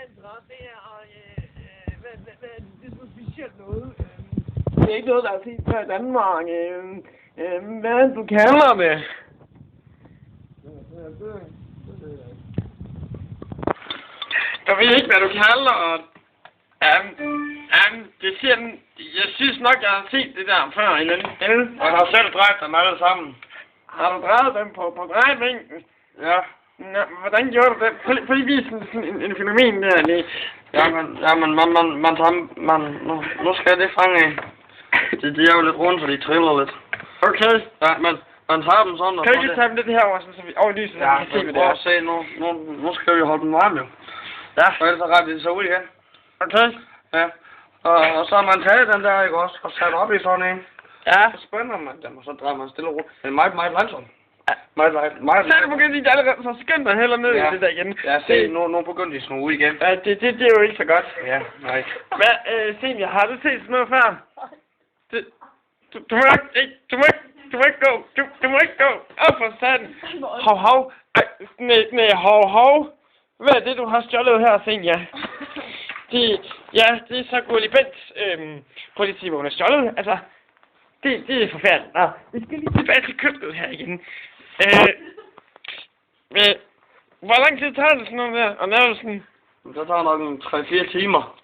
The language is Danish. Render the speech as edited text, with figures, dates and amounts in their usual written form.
interesse, det her, og hvad er det så specielt noget? Det er ikke noget, der er set før i Danmark. Hvad er det, du kalder det? Jeg ved ikke, hvad du kalder det. Det siger den. Jeg synes nok, jeg har set det der før i den sted. Og jeg har selv drejet dem alle sammen. Har du drejet dem på drejebænken? Ja. Nå, hvordan gjorde du det? Prøv lige vise en fænomen der. Nu skal det fange af. De er jo lidt rundt, så de triller lidt. Okay. Ja, men man tager dem sådan og kan du ikke tage dem lidt herover, så vi over lyset, ja, kan se, hvad det prøv er? at se, nu skal vi holde dem varme jo. Ja. Og ellers retter de sig ud igen. Okay. Ja. Og så har man taget den der, ikke også, og sat op i sådan en. Ja. Så spænder man dem, og så drejer man stille og roligt. Det er meget langsomt. Ja. Meget. Så er det begyndt de allerede, så skynd dig heller ned i det der igen. Ja, se, nu begynder de at snue ud igen. Ja, det er jo ikke så godt. Ja, nej. Hvad, Senior, har du set sådan noget før? Du må ikke gå. Du må ikke gå. Åh, for satan. Hov. Nej, hov. Hvad er det, du har stjålet her, Senior? Det er så Gurli Bent, politivågen er stjålet. Altså, det er forfærdeligt. Nå, vi skal lige tilbage til køkkenet her igen. Hvor lang tid tager det sådan noget der? Og lave sådan? Det tager nok en 3-4 timer.